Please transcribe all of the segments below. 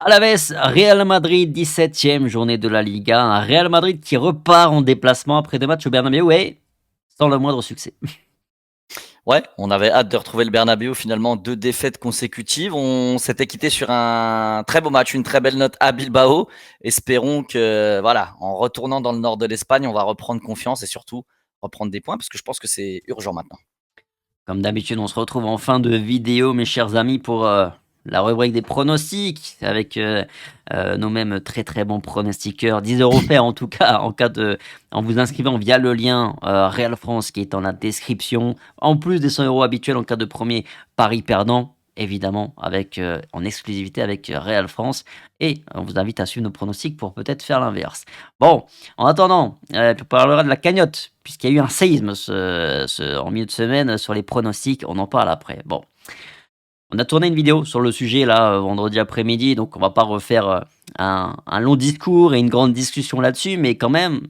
Alaves, Real Madrid, 17e journée de la Liga. Un Real Madrid qui repart en déplacement après 2 matchs au Bernabéu et sans le moindre succès. Ouais, on avait hâte de retrouver le Bernabéu, finalement 2 défaites consécutives. On s'était quitté sur un très beau match, une très belle note à Bilbao. Espérons que, voilà, en retournant dans le nord de l'Espagne, on va reprendre confiance et surtout reprendre des points parce que je pense que c'est urgent maintenant. Comme d'habitude, on se retrouve en fin de vidéo, mes chers amis, pour la rubrique des pronostics avec nos mêmes très très bons pronostiqueurs. 10 € offerts en tout cas en vous inscrivant via le lien Real France qui est dans la description. En plus des 100 € habituels en cas de premier pari perdant. Évidemment, avec en exclusivité avec Real France. Et on vous invite à suivre nos pronostics pour peut-être faire l'inverse. Bon, en attendant, on parlera de la cagnotte, puisqu'il y a eu un séisme en milieu de semaine sur les pronostics. On en parle après. Bon, on a tourné une vidéo sur le sujet là vendredi après-midi, donc on va pas refaire un long discours et une grande discussion là-dessus, mais quand même,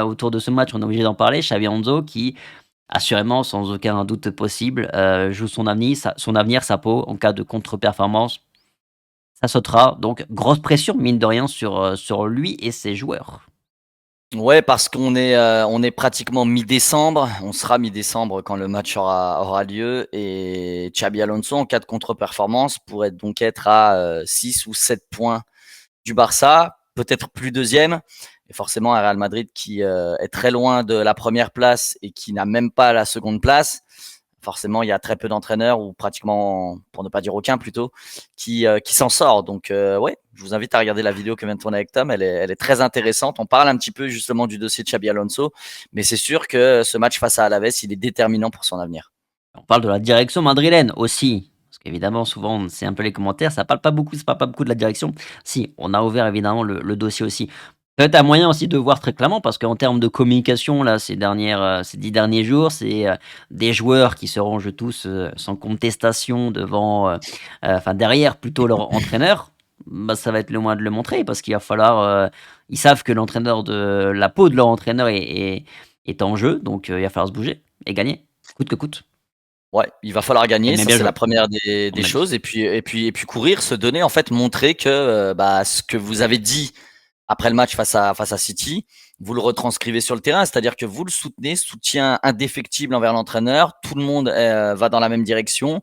autour de ce match, on est obligé d'en parler. Xabi Alonso qui, assurément, sans aucun doute possible, joue son avenir, sa peau en cas de contre-performance. Ça sautera, donc grosse pression, mine de rien, sur lui et ses joueurs. Ouais, parce on est pratiquement mi-décembre. On sera mi-décembre quand le match aura lieu et Xabi Alonso, en cas de contre-performance, pourrait donc être à 6 ou 7 points du Barça, peut-être plus deuxième. Et forcément, un Real Madrid qui est très loin de la première place et qui n'a même pas la seconde place. Forcément, il y a très peu d'entraîneurs, ou pratiquement, pour ne pas dire aucun plutôt, qui s'en sort. Donc, ouais, je vous invite à regarder la vidéo que vient de tourner avec Tom. Elle est très intéressante. On parle un petit peu justement du dossier de Xabi Alonso, mais c'est sûr que ce match face à Alaves, il est déterminant pour son avenir. On parle de la direction madrilène aussi. Parce qu'évidemment, souvent, c'est un peu les commentaires, ça parle pas beaucoup de la direction. Si, on a ouvert évidemment le dossier aussi. Peut-être un moyen aussi de voir très clairement, parce qu'en termes de communication, là, ces 10 derniers jours, c'est des joueurs qui se rangent tous sans contestation enfin derrière plutôt leur entraîneur. Bah, ça va être le moyen de le montrer, parce qu'il va falloir. Ils savent que la peau de leur entraîneur est en jeu, donc il va falloir se bouger et gagner, coûte que coûte. Ouais, il va falloir Et gagner, mais ça bien c'est joué, la première des on a dit. choses. Et puis courir, se donner, en fait, montrer que bah, ce que vous avez dit après le match face à City, vous le retranscrivez sur le terrain, c'est-à-dire que vous le soutenez, soutien indéfectible envers l'entraîneur, tout le monde va dans la même direction,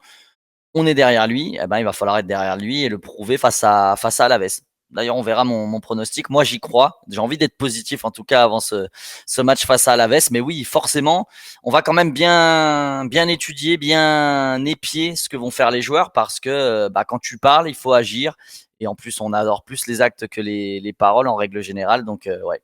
on est derrière lui, eh ben, il va falloir être derrière lui et le prouver face à Alaves. D'ailleurs, on verra mon pronostic. Moi, j'y crois. J'ai envie d'être positif, en tout cas, avant ce match face à Alaves. Mais oui, forcément, on va quand même bien étudier, bien épier ce que vont faire les joueurs parce que bah, quand tu parles, il faut agir. Et en plus, on adore plus les actes que les paroles en règle générale. Donc, ouais,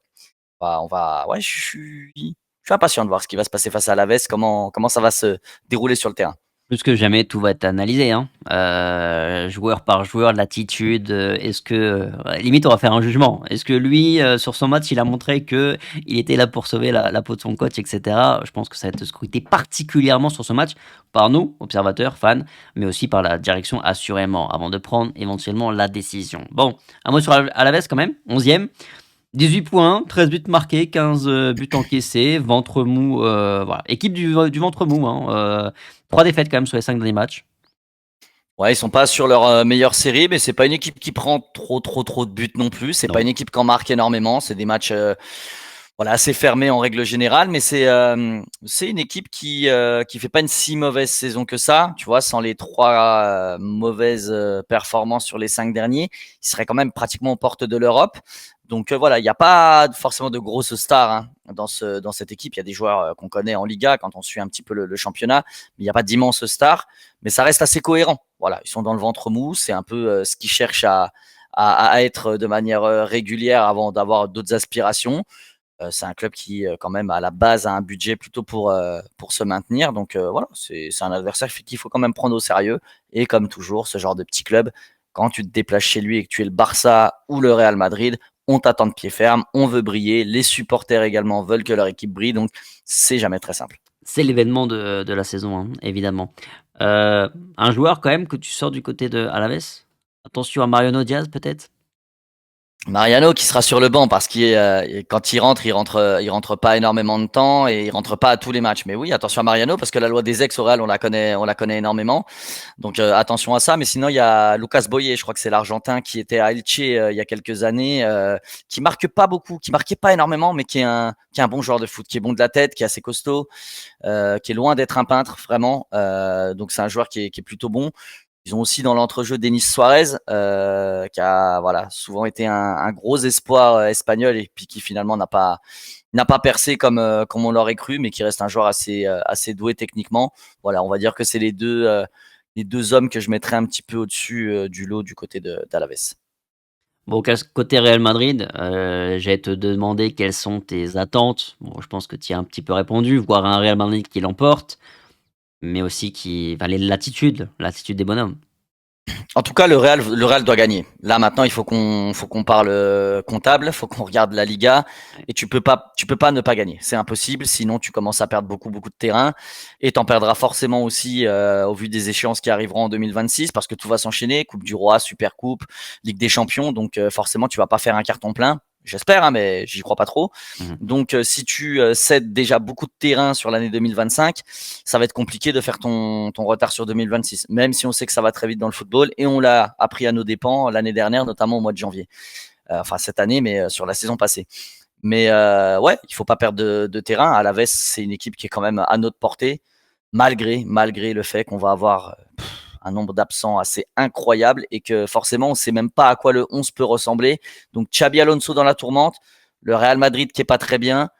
ouais, je suis impatient de voir ce qui va se passer face à Alaves, comment ça va se dérouler sur le terrain. Plus que jamais, tout va être analysé, hein. Joueur par joueur, l'attitude, est-ce que limite on va faire un jugement. Est-ce que lui, sur son match, il a montré qu'il était là pour sauver la peau de son coach et cetera? Je pense que ça va être scruté particulièrement sur ce match par nous, observateurs, fans, mais aussi par la direction assurément, avant de prendre éventuellement la décision. Bon, un mot sur Alaves quand même, 11e. 18 points, 13 buts marqués, 15 buts encaissés, ventre mou, voilà. Équipe du ventre mou, hein. 3 défaites quand même sur les 5 derniers matchs. Ouais, ils sont pas sur leur meilleure série, mais c'est pas une équipe qui prend trop de buts non plus. C'est pas Non. une équipe qui en marque énormément. C'est des matchs voilà, assez fermés en règle générale, mais c'est une équipe qui fait pas une si mauvaise saison que ça. Tu vois, sans les 3 mauvaises performances sur les 5 derniers, ils seraient quand même pratiquement aux portes de l'Europe. Donc voilà, il n'y a pas forcément de grosses stars hein, dans cette équipe. Il y a des joueurs qu'on connaît en Liga quand on suit un petit peu le championnat, mais il n'y a pas d'immenses stars. Mais ça reste assez cohérent. Voilà, ils sont dans le ventre mou. C'est un peu ce qu'ils cherchent à être de manière régulière avant d'avoir d'autres aspirations. C'est un club qui, quand même, à la base, a un budget plutôt pour se maintenir. Donc voilà, c'est un adversaire qu'il faut quand même prendre au sérieux. Et comme toujours, ce genre de petit club, quand tu te déplaces chez lui et que tu es le Barça ou le Real Madrid, on t'attend de pied ferme, on veut briller. Les supporters également veulent que leur équipe brille. Donc c'est jamais très simple. C'est l'événement de la saison, hein, évidemment. Euh, un joueur quand même que tu sors du côté de Alaves. Attention à Mariano Diaz peut-être. Mariano qui sera sur le banc parce qu'il quand il rentre pas énormément de temps et il rentre pas à tous les matchs. Mais oui, attention à Mariano parce que la loi des ex au Real, on la connaît énormément. Donc attention à ça. Mais sinon, il y a Lucas Boyer, je crois que c'est l'Argentin qui était à Elche il y a quelques années, qui marque pas beaucoup, qui marquait pas énormément, mais qui est un bon joueur de foot, qui est bon de la tête, qui est assez costaud, qui est loin d'être un peintre vraiment. Donc c'est un joueur qui est plutôt bon. Ils ont aussi dans l'entrejeu Denis Suarez, qui a voilà souvent été un gros espoir espagnol et puis qui finalement n'a pas percé comme on l'aurait cru, mais qui reste un joueur assez doué techniquement. Voilà, on va dire que c'est les deux hommes que je mettrais un petit peu au-dessus du lot du côté d'Alaves. Bon, côté Real Madrid, j'allais te demander quelles sont tes attentes. Bon, je pense que tu y as un petit peu répondu, voir un Real Madrid qui l'emporte, mais aussi qui enfin, l'attitude des bonhommes. En tout cas, le Real doit gagner. Là maintenant, faut qu'on parle comptable, faut qu'on regarde la Liga et tu peux pas ne pas gagner. C'est impossible. Sinon, tu commences à perdre beaucoup de terrain et t'en perdras forcément aussi au vu des échéances qui arriveront en 2026 parce que tout va s'enchaîner. Coupe du Roi, Super Coupe, Ligue des Champions. Donc forcément, tu vas pas faire un carton plein. J'espère, hein, mais j'y crois pas trop. Mhm. Donc, si tu cèdes déjà beaucoup de terrain sur l'année 2025, ça va être compliqué de faire ton retard sur 2026, même si on sait que ça va très vite dans le football et on l'a appris à nos dépens l'année dernière, notamment au mois de janvier. Enfin, cette année, mais sur la saison passée. Mais ouais, il faut pas perdre de terrain. Alaves, c'est une équipe qui est quand même à notre portée, malgré le fait qu'on va avoir un nombre d'absents assez incroyable et que forcément, on sait même pas à quoi le 11 peut ressembler. Donc, Xabi Alonso dans la tourmente, le Real Madrid qui est pas très bien,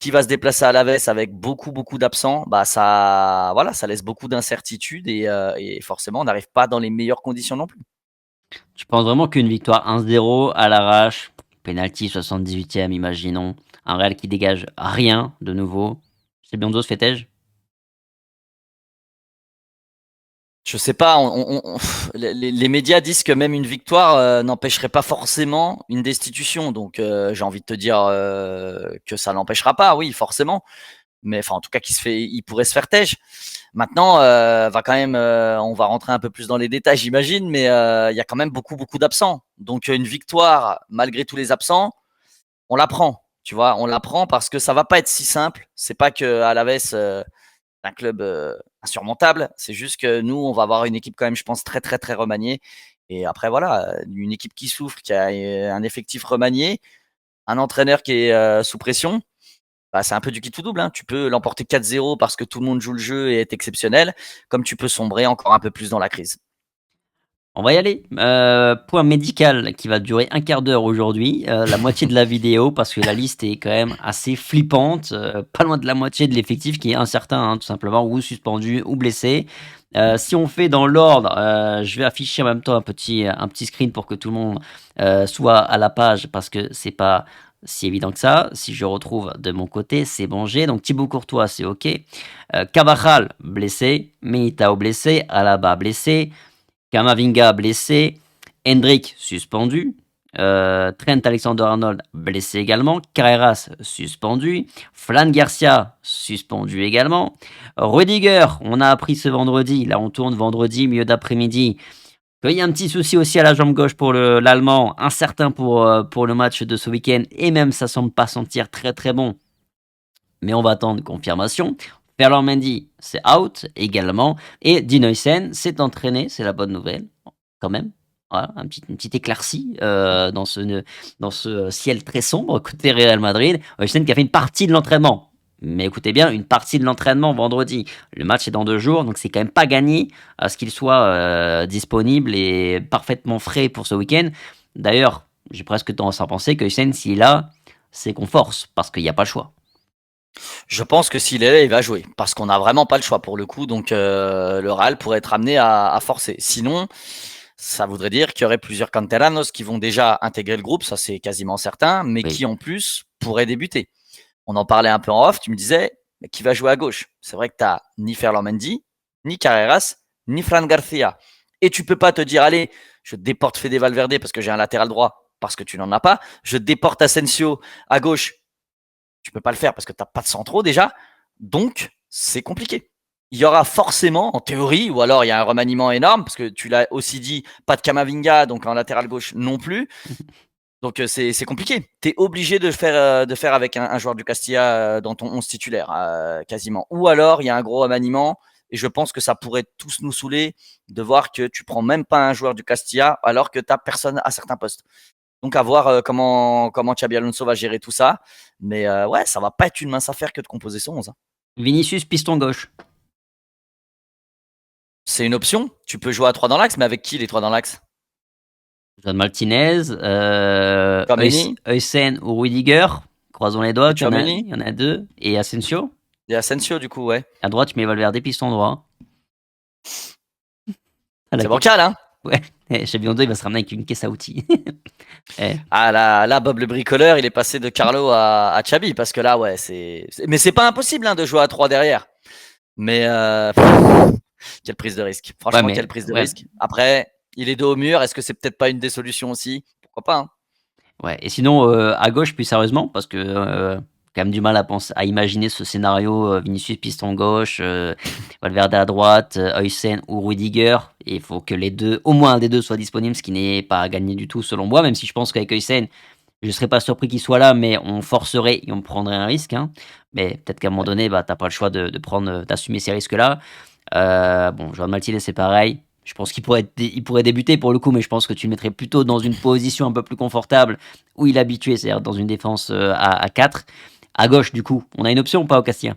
qui va se déplacer à Alaves avec beaucoup d'absents, bah ça, voilà, ça laisse beaucoup d'incertitudes et forcément, on n'arrive pas dans les meilleures conditions non plus. Tu penses vraiment qu'une victoire 1-0 à l'arrache, penalty 78e, imaginons, un Real qui dégage rien de nouveau, c'est Biondos fêtège? Je sais pas, les médias disent que même une victoire n'empêcherait pas forcément une destitution. Donc j'ai envie de te dire que ça l'empêchera pas, oui, forcément. Mais enfin, en tout cas, il pourrait se faire têche. Maintenant, on va rentrer un peu plus dans les détails, j'imagine, mais il y a quand même beaucoup d'absents. Donc une victoire malgré tous les absents, on la prend. Tu vois, on la prend parce que ça va pas être si simple. C'est pas que Alaves un club insurmontable. C'est juste que nous, on va avoir une équipe quand même, je pense, très remaniée. Et après, voilà, une équipe qui souffre, qui a un effectif remanié, un entraîneur qui est sous pression. Bah, c'est un peu du qui tout double. Hein. Tu peux l'emporter 4-0 parce que tout le monde joue le jeu et est exceptionnel, comme tu peux sombrer encore un peu plus dans la crise. On va y aller. Point médical qui va durer un quart d'heure aujourd'hui, la moitié de la vidéo parce que la liste est quand même assez flippante, pas loin de la moitié de l'effectif qui est incertain, hein, tout simplement, ou suspendu ou blessé. Si on fait dans l'ordre, je vais afficher en même temps un petit screen pour que tout le monde soit à la page parce que c'est pas si évident que ça. Si je retrouve de mon côté, c'est bon G. Donc Thibaut Courtois, c'est OK. Cavajal blessé, Militao blessé, Alaba blessé. Kamavinga blessé, Hendrick suspendu, Trent Alexander-Arnold blessé également, Carreras suspendu, Flan Garcia suspendu également, Rudiger, on a appris ce vendredi, là on tourne vendredi, milieu d'après-midi, qu'il y a un petit souci aussi à la jambe gauche pour l'Allemand, incertain pour le match de ce week-end, et même ça semble pas sentir très bon, mais on va attendre confirmation. Ferland Mendy, c'est out également. Et Dinoysen s'est entraîné, c'est la bonne nouvelle, quand même. Voilà, une petite éclaircie dans ce ciel très sombre côté Real Madrid. Dinoysen qui a fait une partie de l'entraînement. Mais écoutez bien, une partie de l'entraînement vendredi. Le match est dans 2 jours, donc c'est quand même pas gagné à ce qu'il soit disponible et parfaitement frais pour ce week-end. D'ailleurs, j'ai presque tendance à penser que Dinoysen, s'il est là, c'est qu'on force, parce qu'il n'y a pas le choix. Je pense que s'il est là, il va jouer parce qu'on n'a vraiment pas le choix pour le coup. Donc le Real pourrait être amené à forcer. Sinon, ça voudrait dire qu'il y aurait plusieurs canteranos qui vont déjà intégrer le groupe, ça c'est quasiment certain, mais Oui. qui en plus pourraient débuter. On en parlait un peu en off, tu me disais, mais qui va jouer à gauche? C'est vrai que tu as ni Ferland Mendy, ni Carreras, ni Fran Garcia. Et tu peux pas te dire, allez, je déporte Fede Valverde parce que j'ai un latéral droit, parce que tu n'en as pas. Je déporte Asensio à gauche. Tu peux pas le faire parce que tu n'as pas de centraux déjà. Donc, c'est compliqué. Il y aura forcément, en théorie, ou alors il y a un remaniement énorme, parce que tu l'as aussi dit, pas de Kamavinga, donc en latéral gauche non plus. Donc c'est compliqué. Tu es obligé de faire avec un joueur du Castilla dans ton 11 titulaire, quasiment. Ou alors, il y a un gros remaniement, et je pense que ça pourrait tous nous saouler de voir que tu prends même pas un joueur du Castilla alors que tu n'as personne à certains postes. Donc à voir comment Xabi Alonso va gérer tout ça. Mais ouais, ça va pas être une mince affaire que de composer son 11. Vinicius, piston gauche. C'est une option. Tu peux jouer à 3 dans l'axe, mais avec qui les 3 dans l'axe? John Martinez, Tchouaméni Heusen ou Rudiger. Croisons les doigts, et il Tchouaméni y en a deux. Et Asensio. et Asensio, du coup, ouais. À droite, tu mets Valverde, piston droit. Ah, C'est bancal, hein? Ouais, Xabi Alonso, il va se ramener avec une caisse à outils. Eh, Ah là, Bob le bricoleur, il est passé de Carlo à Xabi, parce que là, ouais, mais c'est pas impossible hein, de jouer à 3 derrière. Mais quelle prise de risque. Ouais, Franchement, mais quelle prise de ouais, risque. Après, il est dos au mur. Est-ce que c'est peut-être pas une des solutions aussi? Pourquoi pas, hein? ouais. Et sinon, à gauche, plus sérieusement, parce que quand même du mal à imaginer ce scénario, Vinicius piston gauche, Valverde à droite, Heusen ou Rudiger. Et il faut que les deux, au moins un des deux, soit disponible, ce qui n'est pas à gagner du tout selon moi, même si je pense qu'avec Heusen, je ne serais pas surpris qu'il soit là, mais on forcerait et on prendrait un risque, hein. Mais peut-être qu'à un moment Ouais. donné, bah, t'as pas le choix de prendre, d'assumer ces risques-là. Bon, Joan Martinez, c'est pareil. Je pense il pourrait débuter pour le coup, mais je pense que tu le mettrais plutôt dans une position un peu plus confortable où il est habitué, c'est-à-dire dans une défense à 4. À gauche, du coup, on a une option ou pas au Castilla?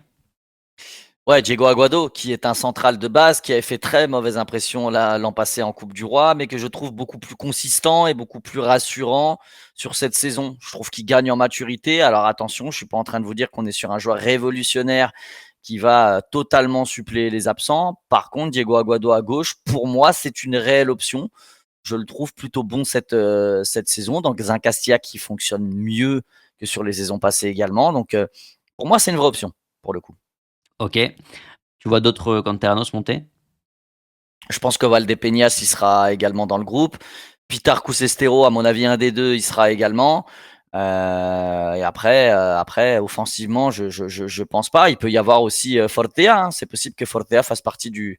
Ouais, Diego Aguado, qui est un central de base, qui avait fait très mauvaise impression l'an passé en Coupe du Roi, mais que je trouve beaucoup plus consistant et beaucoup plus rassurant sur cette saison. Je trouve qu'il gagne en maturité. Alors attention, je suis pas en train de vous dire qu'on est sur un joueur révolutionnaire qui va totalement suppléer les absents. Par contre, Diego Aguado à gauche, pour moi, c'est une réelle option. Je le trouve plutôt bon cette saison, dans un Castilla qui fonctionne mieux que sur les saisons passées également. Donc, pour moi, c'est une vraie option, pour le coup. Ok. Tu vois d'autres Canteranos monter? Je pense que Valdepeñas, il sera également dans le groupe. Pitar Kusestero, à mon avis, un des deux, il sera également. Et après, offensivement, je pense pas. Il peut y avoir aussi Fortea, hein. C'est possible que Fortea fasse partie du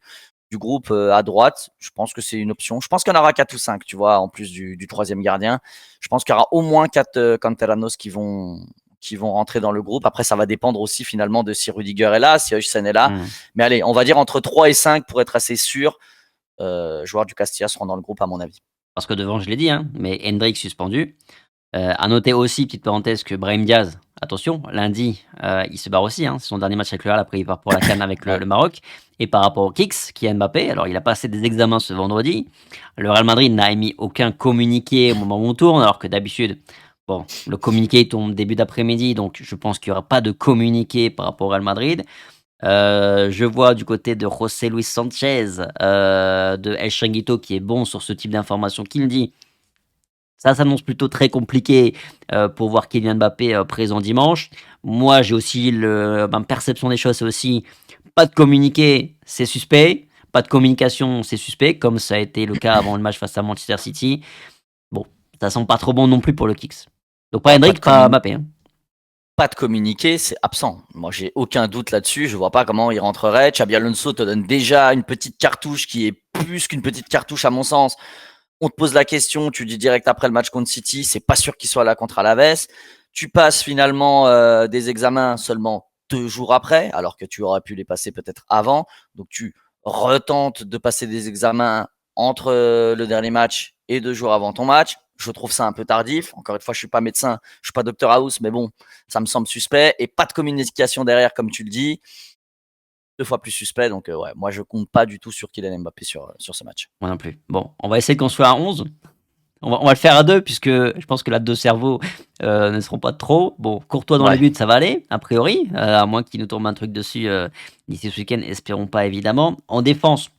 groupe à droite. Je pense que c'est une option. Je pense qu'il y en aura 4 ou 5, tu vois, en plus du troisième gardien. Je pense qu'il y aura au moins 4 Canteranos qui vont rentrer dans le groupe. Après, ça va dépendre aussi finalement de si Rudiger est là, si Heusen est là. Mais allez, on va dire entre 3 et 5 pour être assez sûr. Joueurs du Castilla seront dans le groupe, à mon avis. Parce que devant, je l'ai dit, hein, mais Hendrik suspendu. À noter aussi, petite parenthèse, que Brahim Diaz, attention, lundi, il se barre aussi, hein, c'est son dernier match avec le Real, après il part pour la CAN avec Ouais. le Maroc. Et par rapport au Kicks, qui est Mbappé, alors il a passé des examens ce vendredi. Le Real Madrid n'a émis aucun communiqué au moment où on tourne, alors que d'habitude, bon, le communiqué tombe début d'après-midi, donc je pense qu'il n'y aura pas de communiqué par rapport au Real Madrid. Je vois du côté de José Luis Sanchez, de El Changuito, qui est bon sur ce type d'information, qui me dit ça s'annonce plutôt très compliqué pour voir Kylian Mbappé présent dimanche. Moi, j'ai aussi ma perception des choses, c'est aussi pas de communiqué, c'est suspect. Pas de communication, c'est suspect, comme ça a été le cas avant le match face à Manchester City. Bon, ça sent pas trop bon non plus pour le Kicks. Donc pas Ouais, Hendrik, pas Mbappé, hein. pas de communiqué, c'est absent. Moi, j'ai aucun doute là-dessus. Je vois pas comment il rentrerait. Xabi Alonso te donne déjà une petite cartouche qui est plus qu'une petite cartouche à mon sens. On te pose la question, tu dis direct après le match contre City, c'est pas sûr qu'il soit là contre Alaves. Tu passes finalement des examens seulement 2 jours après, alors que tu aurais pu les passer peut-être avant. Donc tu retentes de passer des examens entre le dernier match et 2 jours avant ton match. Je trouve ça un peu tardif. Encore une fois, je suis pas médecin, je suis pas Dr House, mais bon, ça me semble suspect. Et pas de communication derrière, comme tu le dis. 2 fois plus suspect. Donc ouais, moi je compte pas du tout sur Kylian Mbappé sur ce match. Moi non plus. Bon, on va essayer qu'on soit à 11. On va le faire à deux, puisque je pense que là, deux cerveaux ne seront pas trop. Bon, Courtois dans les Ouais. buts, ça va aller, a priori, à moins qu'il nous tombe un truc dessus d'ici ce week-end, espérons pas évidemment. En défense,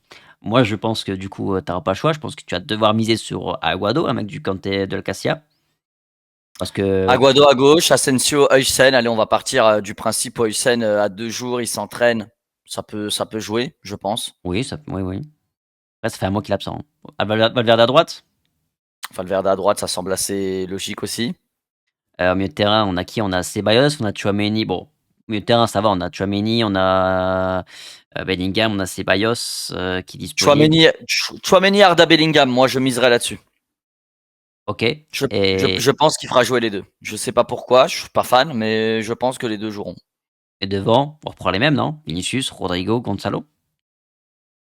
moi je pense que du coup, tu n'auras pas le choix. Je pense que tu vas devoir miser sur Aguado, un mec du Kanté de l'Acacia. Parce que, Aguado à gauche, Asensio, Heusen. Allez, on va partir du principe où Heusen à 2 jours, il s'entraîne. Ça peut jouer, je pense. oui, oui, oui. Après, ça fait un mois qu'il est absent, hein. Valverde à droite. Valverde à droite, ça semble assez logique aussi. Au milieu de terrain, on a qui? On a Ceballos, on a Tchouaméni. Bon, au milieu de terrain, ça va. On a Tchouaméni, on a Bellingham, on a Ceballos qui est disponible. Chouameni, Arda Bellingham, moi je miserais là-dessus. Ok. Je pense qu'il fera jouer les deux. Je sais pas pourquoi, je suis pas fan, mais je pense que les deux joueront. Et devant, on reprend les mêmes, non? Vinicius, Rodrigo, Gonzalo?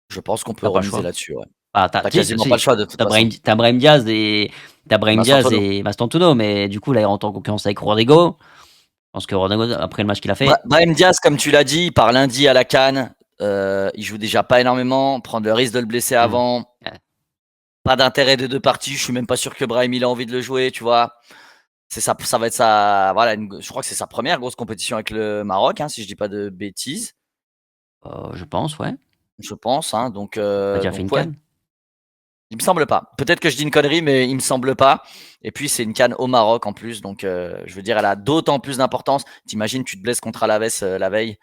Je pense qu'on peut T'as pas le remiser choix. là-dessus, ouais. Ah, T'as si, quasiment pas le si. choix de toute façon. T'as Brahim Diaz et Massantono. Mastantuono, mais du coup là il rentre en concurrence avec Rodrigo. Je pense que Rodrigo, après le match qu'il a fait, Brahim Diaz, comme tu l'as dit, il part lundi à la CAN. Il joue déjà pas énormément. Prendre le risque de le blesser hmm, avant. ouais. Pas d'intérêt de deux parties. Je suis même pas sûr que Brahim il a envie de le jouer, tu vois. C'est ça va être sa, voilà, je crois que c'est sa première grosse compétition avec le Maroc, hein, si je dis pas de bêtises. Je pense, ouais. Je pense, hein. Donc, On a déjà fait une ouais. CAN. Il me semble pas. Peut-être que je dis une connerie, mais il me semble pas. Et puis c'est une CAN au Maroc en plus, donc je veux dire, elle a d'autant plus d'importance. T'imagines, tu te blesses contre Alaves la veille,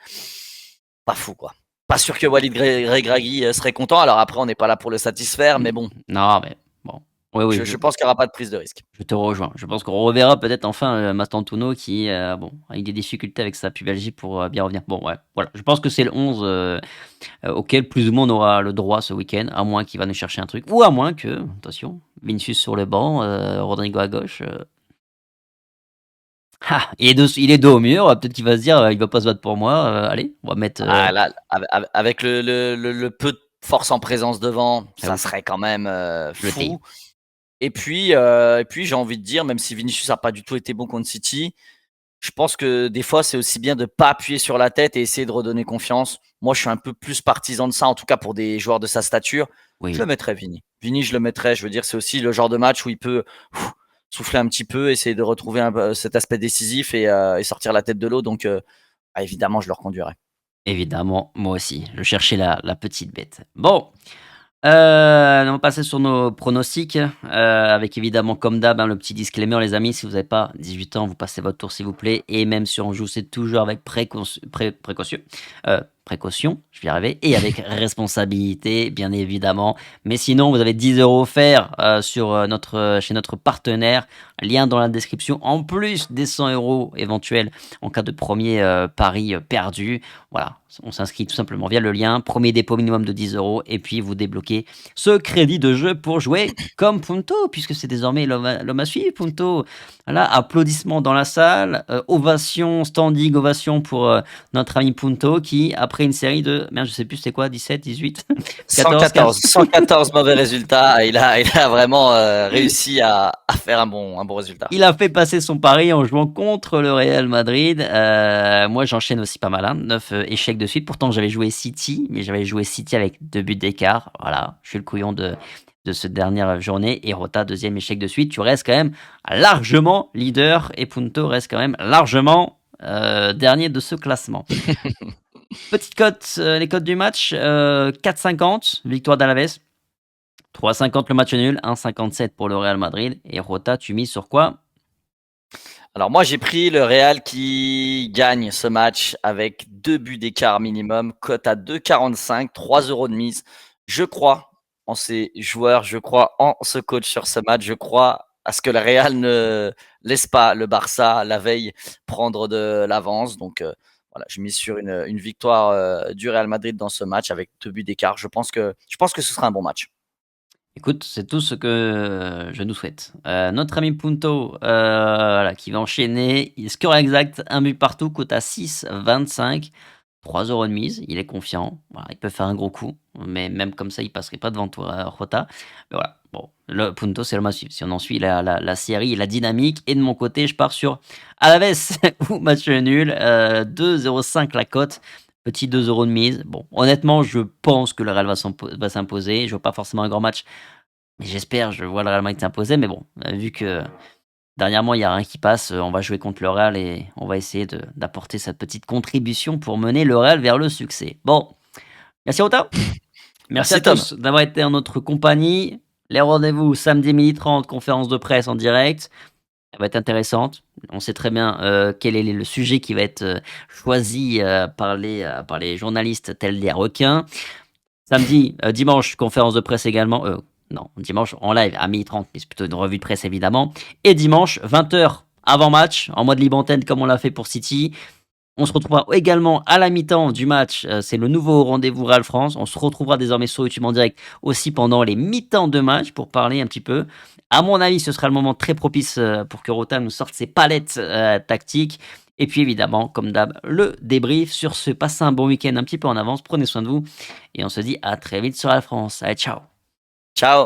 pas fou quoi. Pas sûr que Walid Regragui serait content. Alors après, on n'est pas là pour le satisfaire, mais bon, Non, mais bon. Oui, oui, je pense qu'il n'y aura pas de prise de risque. je te rejoins. Je pense qu'on reverra peut-être enfin Mastantuono qui, bon, a eu des difficultés avec sa pubalgie pour bien revenir. Bon, ouais, voilà. Je pense que c'est le 11 auquel plus ou moins on aura le droit ce week-end, à moins qu'il va nous chercher un truc. Ou à moins que, attention, Vinicius sur le banc, Rodrigo à gauche. Ah, il est dos au mur, peut-être qu'il va se dire, il va pas se battre pour moi. Allez, on va mettre. Ah, là, avec le peu de force en présence devant, ça J'avoue, serait quand même jeté. fou. Et puis, j'ai envie de dire, même si Vinicius n'a pas du tout été bon contre City, je pense que des fois, c'est aussi bien de pas appuyer sur la tête et essayer de redonner confiance. Moi, je suis un peu plus partisan de ça, en tout cas pour des joueurs de sa stature. Je le Oui, mettrais Vini. Vini, je le mettrais. Je veux dire, c'est aussi le genre de match où il peut souffler un petit peu, essayer de retrouver cet aspect décisif et sortir la tête de l'eau. Donc, évidemment, je le reconduirais. évidemment, moi aussi. Je cherchais la petite bête. Bon, on va passer sur nos pronostics, avec évidemment, comme d'hab, hein, le petit disclaimer, les amis, si vous n'avez pas 18 ans, vous passez votre tour, s'il vous plaît. Et même si on joue, c'est toujours avec précaution, je vais y arriver, et avec responsabilité, bien évidemment. Mais sinon, vous avez 10 euros offerts sur chez notre partenaire. Lien dans la description, en plus des 100 euros éventuels en cas de premier pari perdu. Voilà, on s'inscrit tout simplement via le lien. Premier dépôt minimum de 10 euros. Et puis vous débloquez ce crédit de jeu pour jouer comme Punto, puisque c'est désormais l'homme à suivre, Punto. Voilà, applaudissements dans la salle, ovation, standing ovation pour notre ami Punto qui, après une série de, merde, je sais plus c'est quoi, 17, 18, 14, 15. 114 mauvais résultats. Il a vraiment réussi à faire un bon résultat. Il a fait passer son pari en jouant contre le Real Madrid. Moi, j'enchaîne aussi pas mal, hein, 9 échecs de suite. Pourtant, j'avais joué City, mais j'avais joué City avec 2 buts d'écart. Voilà, je suis le couillon de cette dernière journée. Et Rota, deuxième échec de suite. Tu restes quand même largement leader et Punto reste quand même largement dernier de ce classement. Petite cote, les cotes du match, 4,50, victoire d'Alaves. 3,50 le match nul, 1,57 pour le Real Madrid. Et Rota, tu mises sur quoi? Alors moi, j'ai pris le Real qui gagne ce match avec 2 buts d'écart minimum, cote à 2,45, 3 euros de mise. Je crois en ces joueurs, je crois en ce coach sur ce match, je crois à ce que le Real ne laisse pas le Barça la veille prendre de l'avance. Donc voilà, je mise sur une victoire du Real Madrid dans ce match avec 2 buts d'écart. Je pense que ce sera un bon match. Écoute, c'est tout ce que je nous souhaite. Notre ami Punto, voilà, qui va enchaîner. Score exact, un but partout, cote à 6,25. 3 euros de mise, il est confiant. Voilà, il peut faire un gros coup, mais même comme ça, il passerait pas devant toi, Rota. Mais voilà, bon, le Punto, c'est le match suivre. Si on en suit la série et la dynamique, et de mon côté, je pars sur Alaves ou match nul, 2,05 la cote. Petit 2 euros de mise. Bon, honnêtement, je pense que le Real va s'imposer. Je vois pas forcément un grand match, mais j'espère. Je vois le Real Madrid s'imposer. Mais bon, vu que dernièrement, il y a rien qui passe, on va jouer contre le Real et on va essayer d'apporter cette petite contribution pour mener le Real vers le succès. Bon, merci Rota. Merci à Merci Tom. tous d'avoir été en notre compagnie. Les rendez-vous samedi 12h30, conférence de presse en direct. Elle va être intéressante. On sait très bien quel est le sujet qui va être choisi par les journalistes tels des requins. Samedi, dimanche, conférence de presse également. Non, dimanche en live à 12h30, mais c'est plutôt une revue de presse évidemment. Et dimanche, 20h avant match, en mode libre antenne comme on l'a fait pour City. On se retrouvera également à la mi-temps du match. C'est le nouveau rendez-vous Real France. On se retrouvera désormais sur YouTube en direct aussi pendant les mi-temps de match pour parler un petit peu. À mon avis, ce sera le moment très propice pour que Rota nous sorte ses palettes tactiques. Et puis évidemment, comme d'hab, le débrief. Sur ce, passez un bon week-end un petit peu en avance. Prenez soin de vous. Et on se dit à très vite sur la France. Allez, ciao. Ciao.